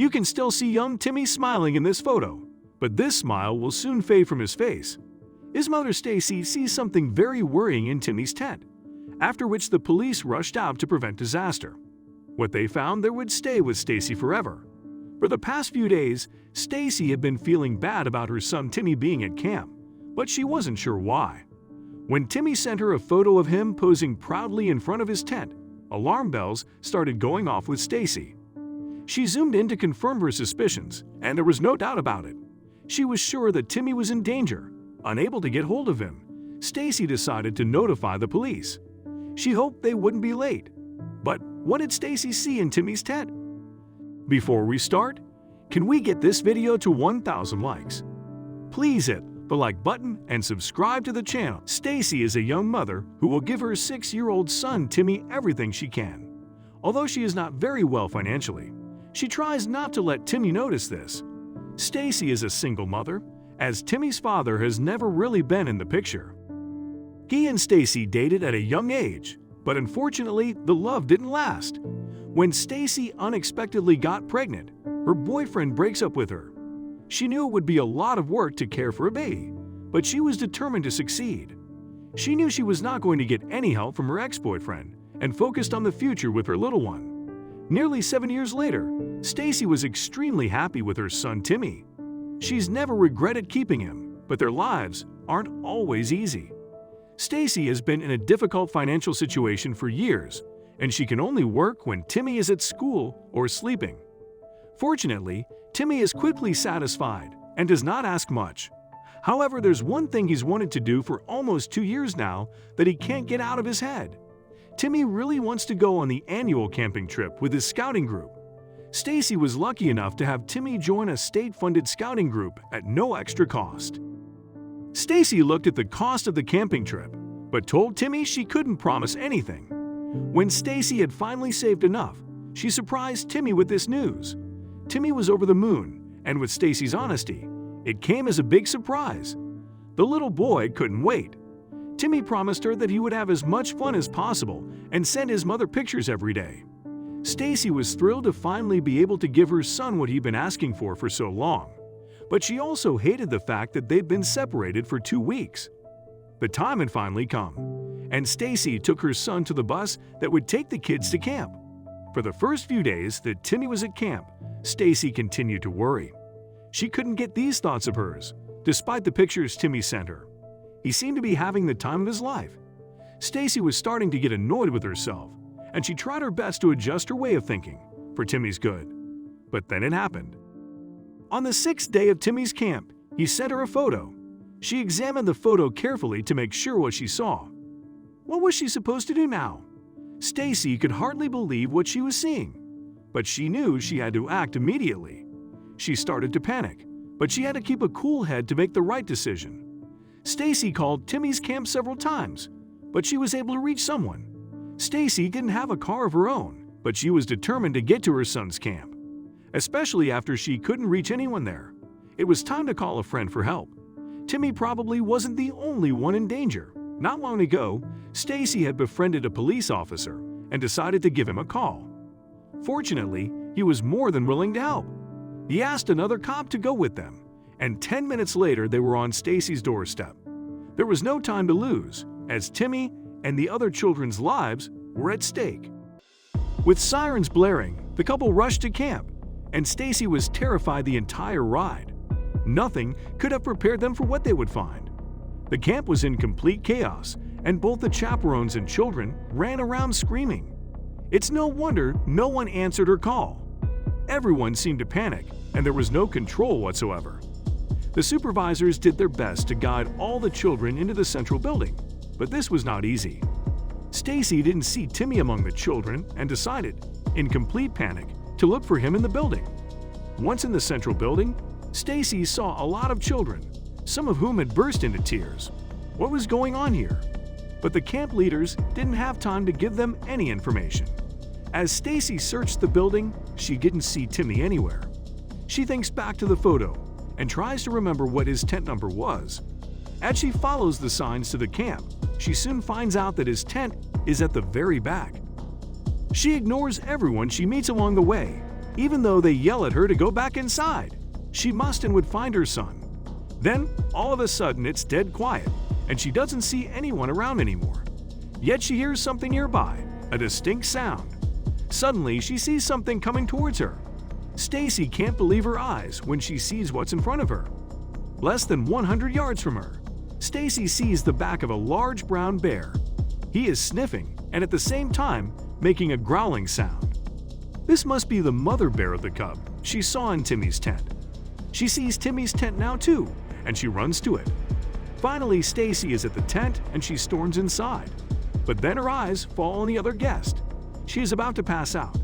You can still see young Timmy smiling in this photo, but this smile will soon fade from his face. His mother Stacy sees something very worrying in Timmy's tent, after which the police rushed out to prevent disaster. What they found there would stay with Stacy forever. For the past few days, Stacy had been feeling bad about her son Timmy being at camp, but she wasn't sure why. When Timmy sent her a photo of him posing proudly in front of his tent, alarm bells started going off with Stacy. She zoomed in to confirm her suspicions, and there was no doubt about it. She was sure that Timmy was in danger. Unable to get hold of him, Stacy decided to notify the police. She hoped they wouldn't be late. But what did Stacy see in Timmy's tent? Before we start, can we get this video to 1,000 likes? Please hit the like button and subscribe to the channel. Stacy is a young mother who will give her 6-year-old son Timmy everything she can. Although she is not very well financially, she tries not to let Timmy notice this. Stacy is a single mother, as Timmy's father has never really been in the picture. He and Stacy dated at a young age, but unfortunately, the love didn't last. When Stacy unexpectedly got pregnant, her boyfriend breaks up with her. She knew it would be a lot of work to care for a baby, but she was determined to succeed. She knew she was not going to get any help from her ex-boyfriend and focused on the future with her little one. Nearly 7 years later, Stacy was extremely happy with her son Timmy. She's never regretted keeping him, but their lives aren't always easy. Stacy has been in a difficult financial situation for years, and she can only work when Timmy is at school or sleeping. Fortunately, Timmy is quickly satisfied and does not ask much. However, there's one thing he's wanted to do for almost 2 years now that he can't get out of his head. Timmy really wants to go on the annual camping trip with his scouting group. Stacy was lucky enough to have Timmy join a state-funded scouting group at no extra cost. Stacy looked at the cost of the camping trip, but told Timmy she couldn't promise anything. When Stacy had finally saved enough, she surprised Timmy with this news. Timmy was over the moon, and with Stacy's honesty, it came as a big surprise. The little boy couldn't wait. Timmy promised her that he would have as much fun as possible and send his mother pictures every day. Stacy was thrilled to finally be able to give her son what he'd been asking for so long, but she also hated the fact that they'd been separated for 2 weeks. The time had finally come, and Stacy took her son to the bus that would take the kids to camp. For the first few days that Timmy was at camp, Stacy continued to worry. She couldn't get these thoughts of hers, despite the pictures Timmy sent her. He seemed to be having the time of his life. Stacy was starting to get annoyed with herself, and she tried her best to adjust her way of thinking for Timmy's good. But then it happened. On the 6th day of Timmy's camp, he sent her a photo. She examined the photo carefully to make sure what she saw. What was she supposed to do now? Stacy could hardly believe what she was seeing, but she knew she had to act immediately. She started to panic, but she had to keep a cool head to make the right decision. Stacy called Timmy's camp several times, but she was able to reach someone. Stacy didn't have a car of her own, but she was determined to get to her son's camp, especially after she couldn't reach anyone there. It was time to call a friend for help. Timmy probably wasn't the only one in danger. Not long ago, Stacy had befriended a police officer and decided to give him a call. Fortunately, he was more than willing to help. He asked another cop to go with them, and 10 minutes later they were on Stacy's doorstep. There was no time to lose, as Timmy and the other children's lives were at stake. With sirens blaring, the couple rushed to camp, and Stacy was terrified the entire ride. Nothing could have prepared them for what they would find. The camp was in complete chaos, and both the chaperones and children ran around screaming. It's no wonder no one answered her call. Everyone seemed to panic, and there was no control whatsoever. The supervisors did their best to guide all the children into the central building, but this was not easy. Stacy didn't see Timmy among the children and decided, in complete panic, to look for him in the building. Once in the central building, Stacy saw a lot of children, some of whom had burst into tears. What was going on here? But the camp leaders didn't have time to give them any information. As Stacy searched the building, she didn't see Timmy anywhere. She thinks back to the photo and tries to remember what his tent number was. As she follows the signs to the camp, she soon finds out that his tent is at the very back. She ignores everyone she meets along the way even though they yell at her to go back inside. She must and would find her son. Then, all of a sudden, it's dead quiet, and she doesn't see anyone around anymore. Yet she hears something nearby, a distinct sound. Suddenly, she sees something coming towards her. Stacy can't believe her eyes when she sees what's in front of her. Less than 100 yards from her, Stacy sees the back of a large brown bear. He is sniffing and at the same time making a growling sound. This must be the mother bear of the cub she saw in Timmy's tent. She sees Timmy's tent now too, and she runs to it. Finally, Stacy is at the tent and she storms inside. But then her eyes fall on the other guest. She is about to pass out,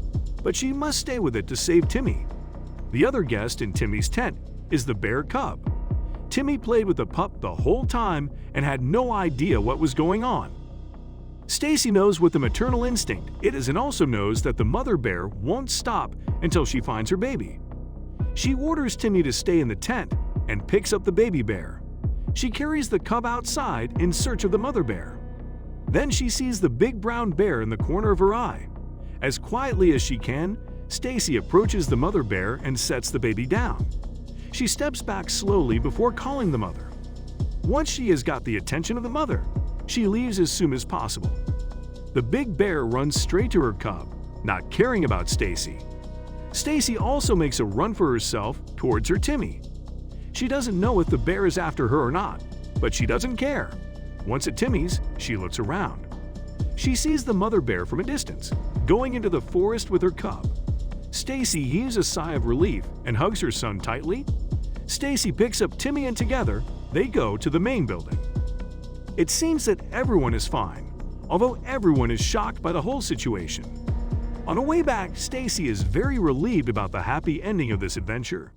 but she must stay with it to save Timmy. The other guest in Timmy's tent is the bear cub. Timmy played with the pup the whole time and had no idea what was going on. Stacy knows with the maternal instinct it is, and also knows that the mother bear won't stop until she finds her baby. She orders Timmy to stay in the tent and picks up the baby bear. She carries the cub outside in search of the mother bear. Then she sees the big brown bear in the corner of her eye. As quietly as she can, Stacy approaches the mother bear and sets the baby down. She steps back slowly before calling the mother. Once she has got the attention of the mother, she leaves as soon as possible. The big bear runs straight to her cub, not caring about Stacy. Stacy also makes a run for herself towards her Timmy. She doesn't know if the bear is after her or not, but she doesn't care. Once at Timmy's, she looks around. She sees the mother bear from a distance, going into the forest with her cub. Stacy heaves a sigh of relief and hugs her son tightly. Stacy picks up Timmy and together, they go to the main building. It seems that everyone is fine, although everyone is shocked by the whole situation. On the way back, Stacy is very relieved about the happy ending of this adventure.